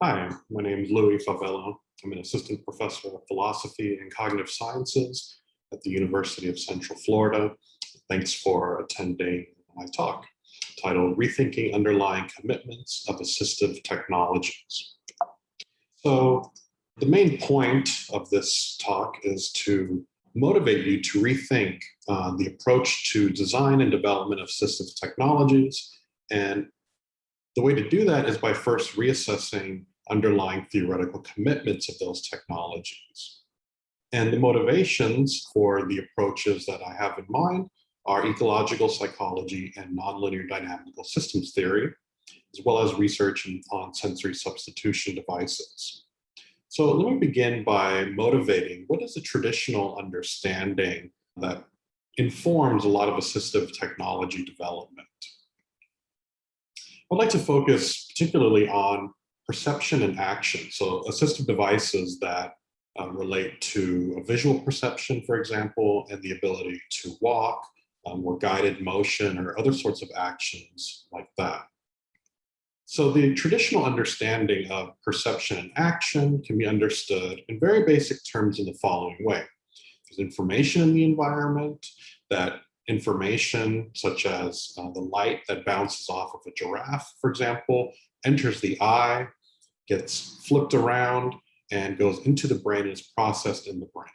Hi, my name is Louie Favela. I'm an assistant professor of philosophy and cognitive sciences at the University of Central Florida. Thanks for attending my talk titled Rethinking Underlying Commitments of Assistive Technologies. So the main point of this talk is to motivate you to rethink the approach to design and development of assistive technologies. And the way to do that is by first reassessing underlying theoretical commitments of those technologies. And the motivations for the approaches that I have in mind are ecological psychology and nonlinear dynamical systems theory, as well as research on sensory substitution devices. So let me begin by motivating what is the traditional understanding that informs a lot of assistive technology development. I'd like to focus particularly on perception and action. So assistive devices that relate to a visual perception, for example, and the ability to walk or guided motion or other sorts of actions like that. So the traditional understanding of perception and action can be understood in very basic terms in the following way. There's information in the environment. That information, such as the light that bounces off of a giraffe, for example, enters the eye, gets flipped around, and goes into the brain and is processed in the brain.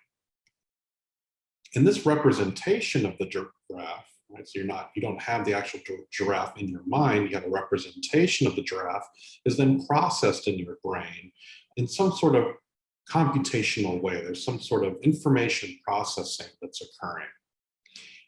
And this representation of the giraffe, right, so you don't have the actual giraffe in your mind, you have a representation of the giraffe, is then processed in your brain in some sort of computational way. There's some sort of information processing that's occurring.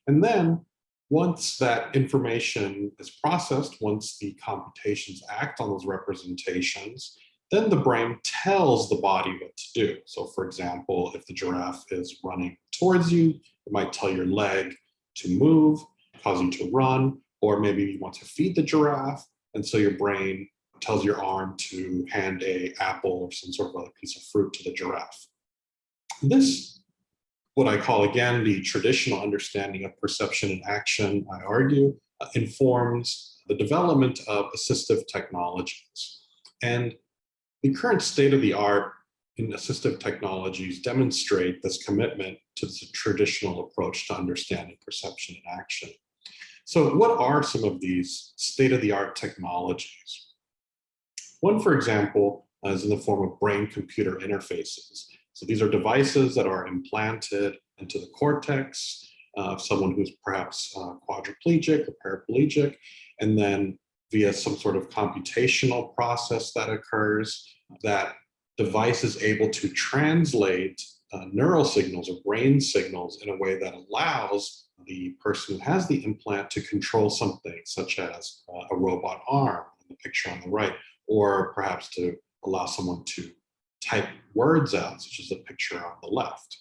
And then once that information is processed, once the computations act on those representations, then the brain tells the body what to do. So for example, if the giraffe is running towards you, it might tell your leg to move, cause you to run, or maybe you want to feed the giraffe, and so your brain tells your arm to hand an apple or some sort of other piece of fruit to the giraffe. This, what I call, again, the traditional understanding of perception and action, I argue, informs the development of assistive technologies. And the current state of the art in assistive technologies demonstrate this commitment to the traditional approach to understanding perception and action. So what are some of these state-of-the-art technologies? One, for example, is in the form of brain-computer interfaces. So these are devices that are implanted into the cortex of someone who's perhaps quadriplegic or paraplegic, and then via some sort of computational process that occurs, that device is able to translate neural signals or brain signals in a way that allows the person who has the implant to control something, such as a robot arm in the picture on the right, or perhaps to allow someone to type words out, such as the picture on the left.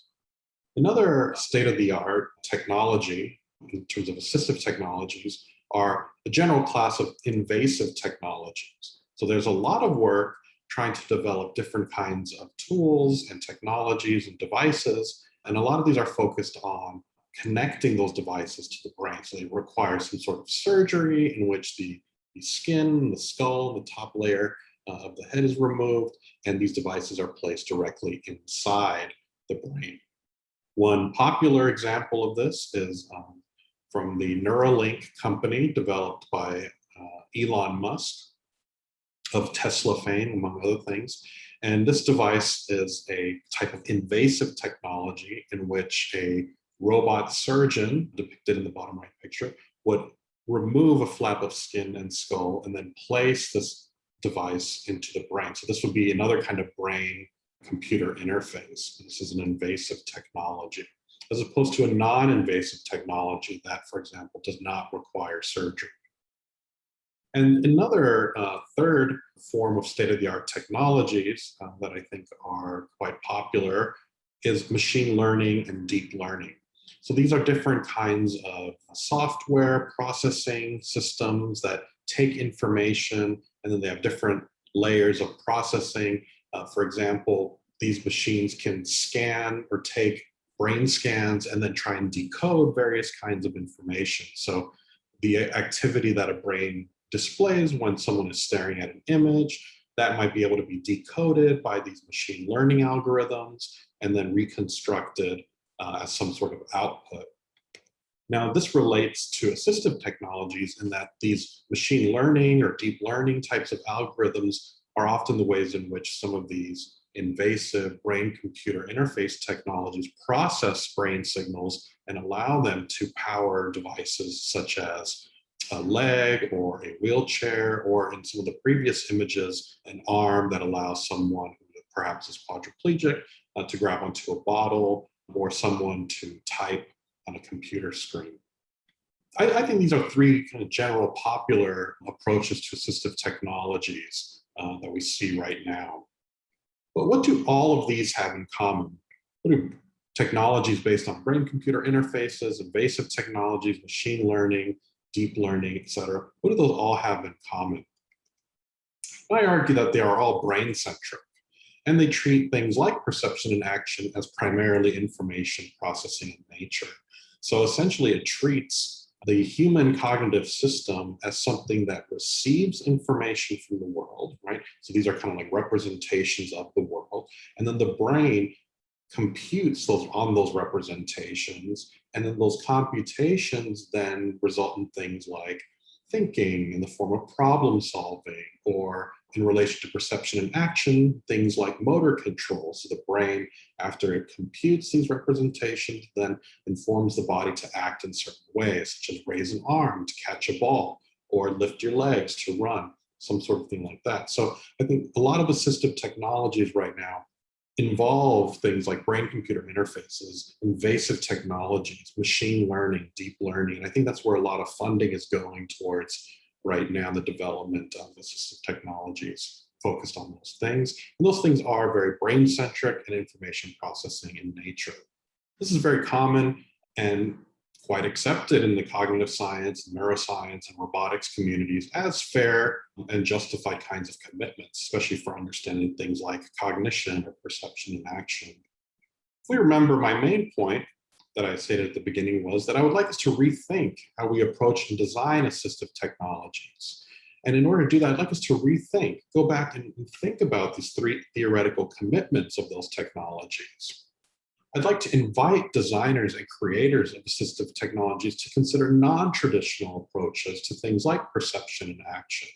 Another state-of-the-art technology in terms of assistive technologies are a general class of invasive technologies. So there's a lot of work trying to develop different kinds of tools and technologies and devices, and a lot of these are focused on connecting those devices to the brain. So they require some sort of surgery in which the skin, the skull, the top layer of the head is removed, and these devices are placed directly inside the brain. One popular example of this is from the Neuralink company developed by Elon Musk of Tesla fame, among other things. And this device is a type of invasive technology in which a robot surgeon, depicted in the bottom right picture, would remove a flap of skin and skull and then place this device into the brain. So this would be another kind of brain-computer interface. This is an invasive technology, as opposed to a non-invasive technology that, for example, does not require surgery. And another third form of state-of-the-art technologies that I think are quite popular is machine learning and deep learning. So these are different kinds of software processing systems that take information, and then they have different layers of processing. For example, these machines can scan or take brain scans and then try and decode various kinds of information. So the activity that a brain displays when someone is staring at an image that might be able to be decoded by these machine learning algorithms and then reconstructed as some sort of output. Now, this relates to assistive technologies in that these machine learning or deep learning types of algorithms are often the ways in which some of these invasive brain-computer interface technologies process brain signals and allow them to power devices such as a leg or a wheelchair, or in some of the previous images, an arm that allows someone who perhaps is quadriplegic to grab onto a bottle, or someone to type on a computer screen. I think these are three kind of general popular approaches to assistive technologies that we see right now. But what do all of these have in common? What do technologies based on brain-computer interfaces, invasive technologies, machine learning, deep learning, et cetera, what do those all have in common? I argue that they are all brain-centric, and they treat things like perception and action as primarily information processing in nature. So essentially, it treats the human cognitive system as something that receives information from the world, right? So these are kind of like representations of the world. And then the brain computes those representations, and then those computations then result in things like thinking in the form of problem solving, or in relation to perception and action, things like motor control. So the brain, after it computes these representations, then informs the body to act in certain ways, such as raise an arm to catch a ball, or lift your legs to run, some sort of thing like that. So I think a lot of assistive technologies right now involve things like brain-computer interfaces, invasive technologies, machine learning, deep learning. And I think that's where a lot of funding is going towards right now, the development of assistive technologies focused on those things. And those things are very brain-centric and information processing in nature. This is very common and quite accepted in the cognitive science, neuroscience, and robotics communities as fair and justified kinds of commitments, especially for understanding things like cognition or perception and action. If we remember, my main point that I stated at the beginning was that I would like us to rethink how we approach and design assistive technologies. And in order to do that, I'd like us to rethink, go back and think about these three theoretical commitments of those technologies. I'd like to invite designers and creators of assistive technologies to consider non-traditional approaches to things like perception and action.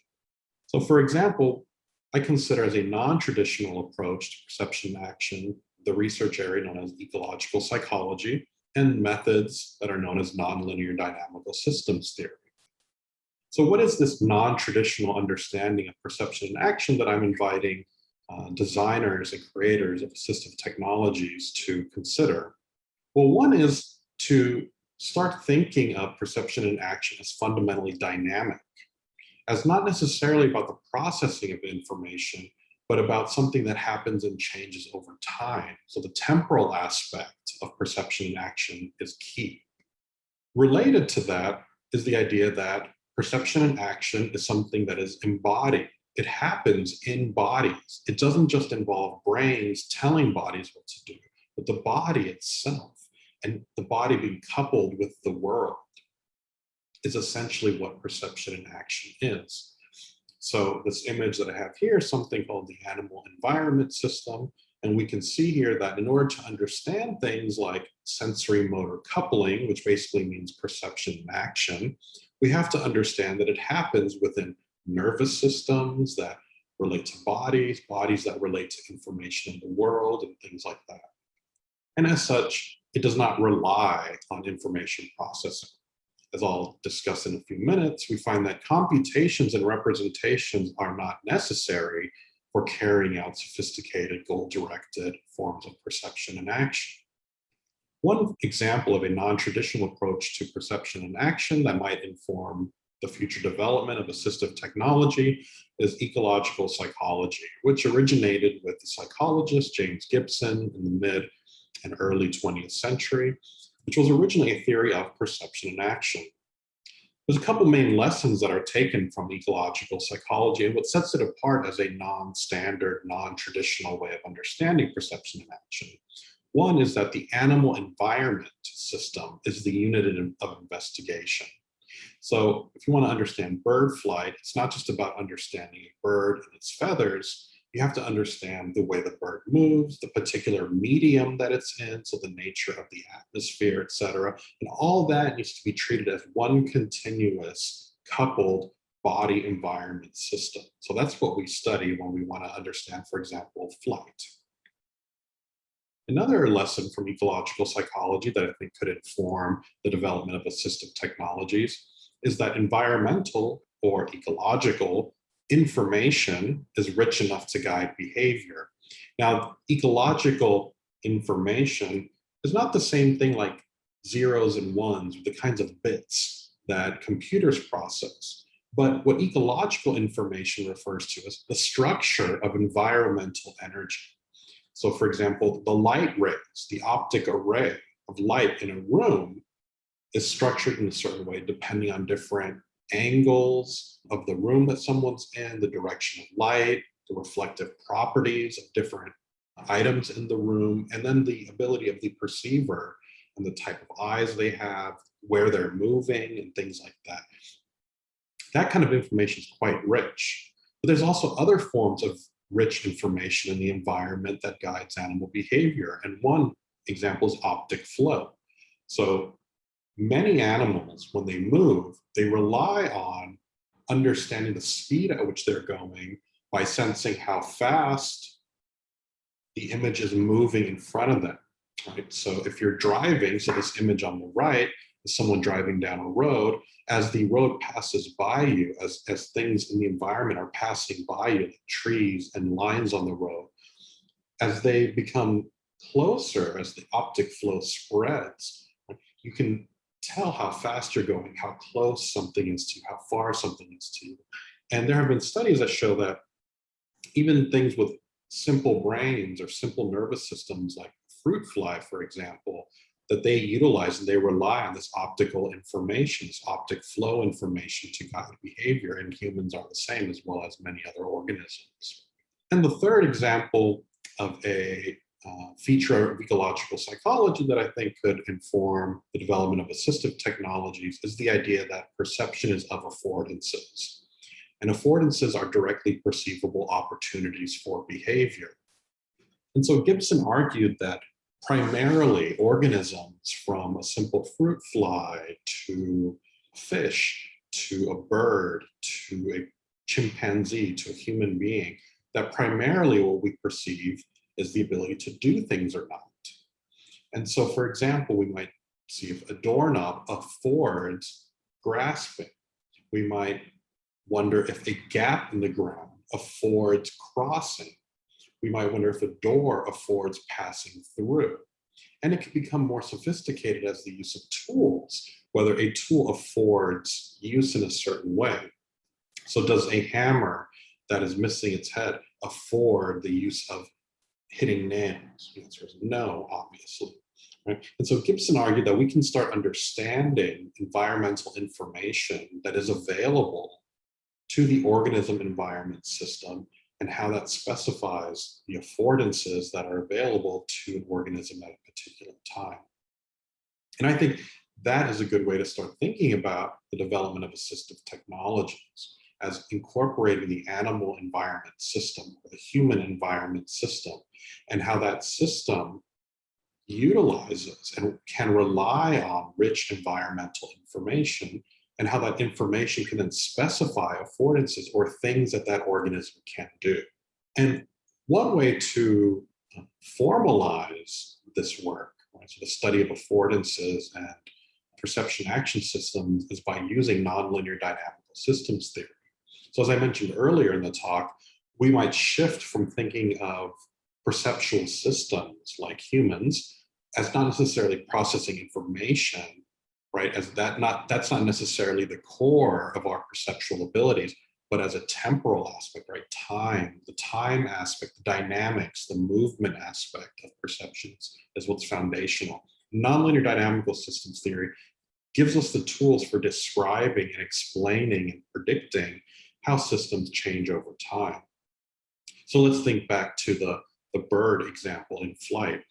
So for example, I consider as a non-traditional approach to perception and action the research area known as ecological psychology and methods that are known as nonlinear dynamical systems theory. So what is this non-traditional understanding of perception and action that I'm inviting designers and creators of assistive technologies to consider? Well, one is to start thinking of perception and action as fundamentally dynamic, as not necessarily about the processing of information, but about something that happens and changes over time. So the temporal aspect of perception and action is key. Related to that is the idea that perception and action is something that is embodied. It happens in bodies. It doesn't just involve brains telling bodies what to do, but the body itself, and the body being coupled with the world, is essentially what perception and action is. So this image that I have here is something called the animal environment system. And we can see here that in order to understand things like sensory motor coupling, which basically means perception and action, we have to understand that it happens within nervous systems that relate to bodies, bodies that relate to information in the world, and things like that. And as such, it does not rely on information processing. As I'll discuss in a few minutes, we find that computations and representations are not necessary for carrying out sophisticated goal-directed forms of perception and action. One example of a non-traditional approach to perception and action that might inform the future development of assistive technology is ecological psychology, which originated with the psychologist James Gibson in the mid and early 20th century, which was originally a theory of perception and action. There's a couple main lessons that are taken from ecological psychology, and what sets it apart as a non-standard, non-traditional way of understanding perception and action. One is that the animal environment system is the unit of investigation. So if you want to understand bird flight, it's not just about understanding a bird and its feathers. You have to understand the way the bird moves, the particular medium that it's in, so the nature of the atmosphere, et cetera. And all that needs to be treated as one continuous, coupled body environment system. So that's what we study when we want to understand, for example, flight. Another lesson from ecological psychology that I think could inform the development of assistive technologies is that environmental or ecological information is rich enough to guide behavior. Now, ecological information is not the same thing like zeros and ones, the kinds of bits that computers process. But what ecological information refers to is the structure of environmental energy. So for example, the light rays, the optic array of light in a room is structured in a certain way depending on different angles of the room that someone's in, the direction of light, the reflective properties of different items in the room, and then the ability of the perceiver and the type of eyes they have, where they're moving, and things like that. That kind of information is quite rich. But there's also other forms of rich information in the environment that guides animal behavior. And one example is optic flow. So many animals, when they move, they rely on understanding the speed at which they're going by sensing how fast the image is moving in front of them, right? So if you're driving, so this image on the right is someone driving down a road, as the road passes by you, as things in the environment are passing by you, like trees and lines on the road, as they become closer, as the optic flow spreads, you can tell how fast you're going, how close something is to you, how far something is to you. And there have been studies that show that even things with simple brains or simple nervous systems like fruit fly, for example, that they utilize and they rely on this optical information, this optic flow information to guide behavior, and humans are the same as well as many other organisms. And the third example of a feature of ecological psychology that I think could inform the development of assistive technologies is the idea that perception is of affordances. And affordances are directly perceivable opportunities for behavior. And so Gibson argued that primarily organisms, from a simple fruit fly to a fish, to a bird, to a chimpanzee, to a human being, that primarily what we perceive is the ability to do things or not. And so, for example, we might see if a doorknob affords grasping. We might wonder if a gap in the ground affords crossing. We might wonder if a door affords passing through. And it can become more sophisticated as the use of tools, whether a tool affords use in a certain way. So does a hammer that is missing its head afford the use of hitting nails? The answer is no, obviously. Right? And so Gibson argued that we can start understanding environmental information that is available to the organism environment system and how that specifies the affordances that are available to an organism at a particular time. And I think that is a good way to start thinking about the development of assistive technologies as incorporating the animal environment system or the human environment system, and how that system utilizes and can rely on rich environmental information, and how that information can then specify affordances or things that that organism can do. And one way to formalize this work, right, so the study of affordances and perception action systems, is by using nonlinear dynamical systems theory. So as I mentioned earlier in the talk, we might shift from thinking of perceptual systems like humans as not necessarily processing information, right? As that's not necessarily the core of our perceptual abilities, but as a temporal aspect, right? Time, the time aspect, the dynamics, the movement aspect of perceptions is what's foundational. Nonlinear dynamical systems theory gives us the tools for describing and explaining and predicting how systems change over time. So let's think back to the bird example in flight.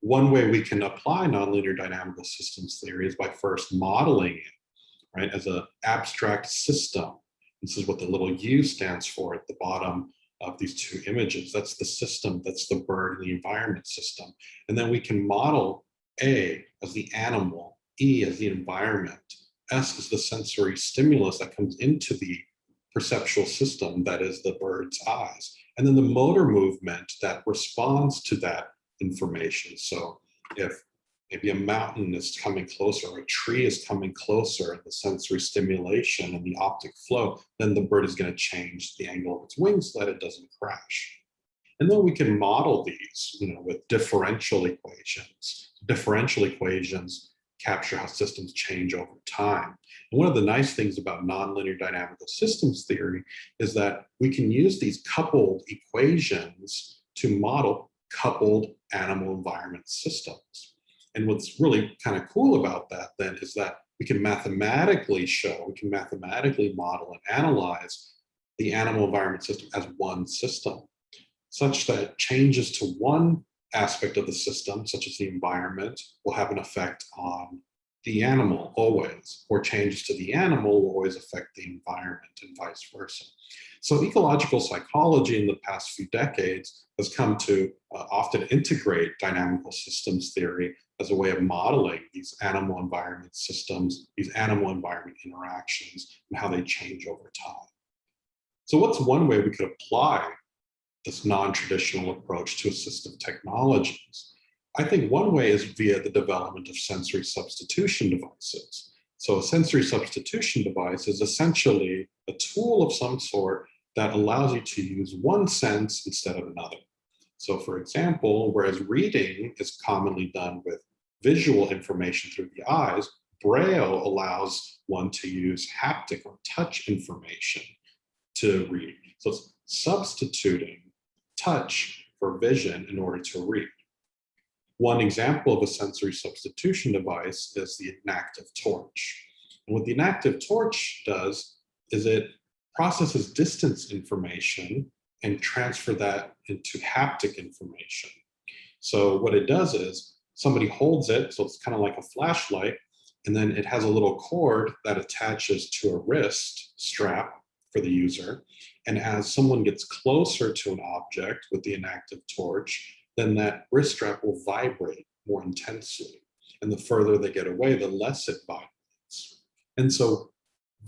One way we can apply nonlinear dynamical systems theory is by first modeling it. right, as an abstract system. This is what the little U stands for at the bottom of these two images. That's the system, that's the bird and the environment system. And then we can model A as the animal, E as the environment, S is the sensory stimulus that comes into the perceptual system, that is the bird's eyes. And then the motor movement that responds to that information. So if maybe a mountain is coming closer, or a tree is coming closer, and the sensory stimulation and the optic flow, then the bird is going to change the angle of its wings so that it doesn't crash. And then we can model these, with differential equations. Differential equations capture how systems change over time. And one of the nice things about nonlinear dynamical systems theory is that we can use these coupled equations to model coupled animal environment systems. And what's really kind of cool about that then is that we can mathematically model and analyze the animal environment system as one system, such that changes to one aspect of the system, such as the environment, will have an effect on the animal always, or changes to the animal will always affect the environment and vice versa. So ecological psychology in the past few decades has come to often integrate dynamical systems theory as a way of modeling these animal environment systems, these animal environment interactions, and how they change over time. So what's one way we could apply this non-traditional approach to assistive technologies? I think one way is via the development of sensory substitution devices. So a sensory substitution device is essentially a tool of some sort that allows you to use one sense instead of another. So for example, whereas reading is commonly done with visual information through the eyes, Braille allows one to use haptic or touch information to read. So it's substituting touch for vision in order to read. One example of a sensory substitution device is the inactive torch. And what the inactive torch does is it processes distance information and transfer that into haptic information. So what it does is somebody holds it, so it's kind of like a flashlight, and then it has a little cord that attaches to a wrist strap for the user. And as someone gets closer to an object with the inactive torch, then that wrist strap will vibrate more intensely. And the further they get away, the less it vibrates. And so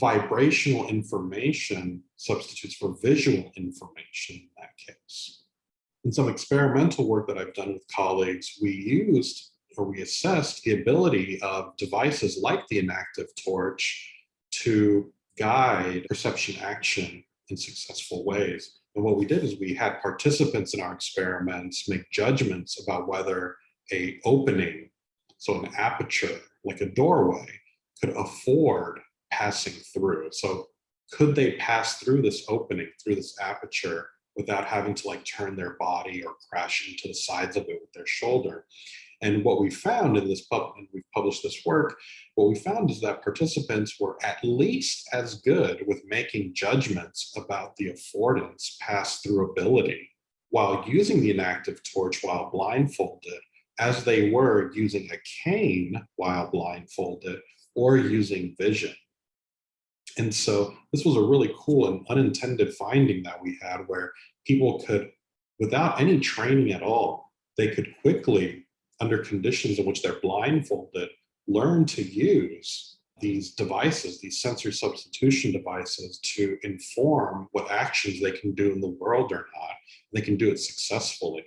vibrational information substitutes for visual information in that case. In some experimental work that I've done with colleagues, we assessed the ability of devices like the inactive torch to guide perception action in successful ways. And what we did is we had participants in our experiments make judgments about whether an opening, so an aperture, like a doorway, could afford passing through. So could they pass through this opening, through this aperture, without having to turn their body or crash into the sides of it with their shoulder? And what we found in this and we've published this work, what we found is that participants were at least as good with making judgments about the affordance pass-through ability while using the inactive torch while blindfolded, as they were using a cane while blindfolded or using vision. And so this was a really cool and unintended finding that we had, where people could, without any training at all, they could quickly, under conditions in which they're blindfolded, learn to use these devices, these sensory substitution devices, to inform what actions they can do in the world or not. They can do it successfully,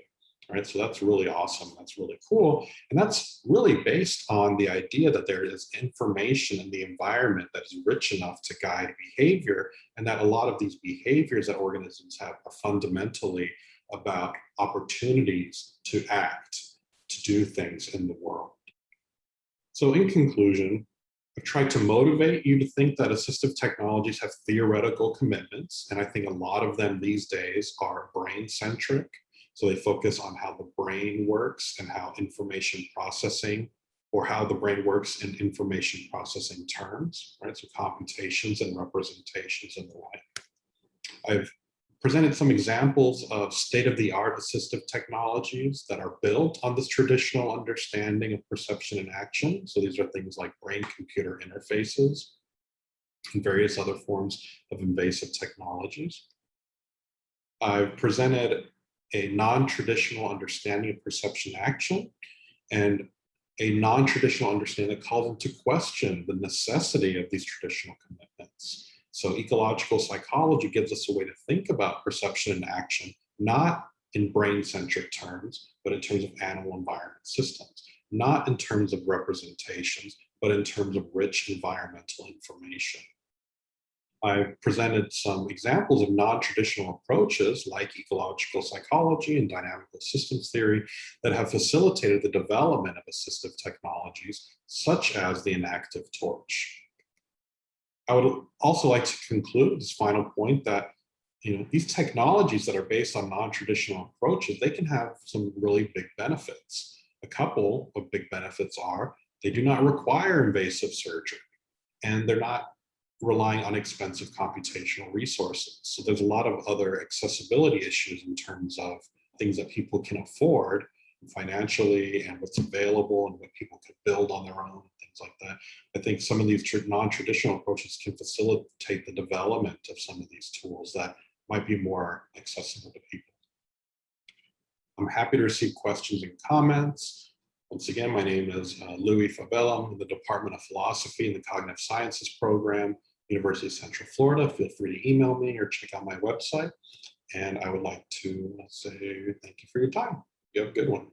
right? So that's really awesome. That's really cool. And that's really based on the idea that there is information in the environment that is rich enough to guide behavior, and that a lot of these behaviors that organisms have are fundamentally about opportunities to act, to do things in the world. So in conclusion, I've tried to motivate you to think that assistive technologies have theoretical commitments, and I think a lot of them these days are brain-centric. So they focus on how the brain works and how information processing, or how the brain works in information processing terms, right? So computations and representations and the like. I've presented some examples of state-of-the-art assistive technologies that are built on this traditional understanding of perception and action. So these are things like brain-computer interfaces, and various other forms of invasive technologies. I've presented a non-traditional understanding of perception action and a non-traditional understanding that calls into question the necessity of these traditional commitments. So ecological psychology gives us a way to think about perception and action, not in brain-centric terms, but in terms of animal environment systems, not in terms of representations, but in terms of rich environmental information. I've presented some examples of non-traditional approaches like ecological psychology and dynamical systems theory that have facilitated the development of assistive technologies, such as the inactive torch. I would also like to conclude this final point that these technologies that are based on non-traditional approaches, they can have some really big benefits. A couple of big benefits are they do not require invasive surgery, and they're not relying on expensive computational resources. So there's a lot of other accessibility issues in terms of things that people can afford financially and what's available and what people could build on their own, and things like that. I think some of these non-traditional approaches can facilitate the development of some of these tools that might be more accessible to people. I'm happy to receive questions and comments. Once again, my name is Louie Favela. I'm in the Department of Philosophy in the Cognitive Sciences program, University of Central Florida. Feel free to email me or check out my website. And I would like to say thank you for your time. You have a good one.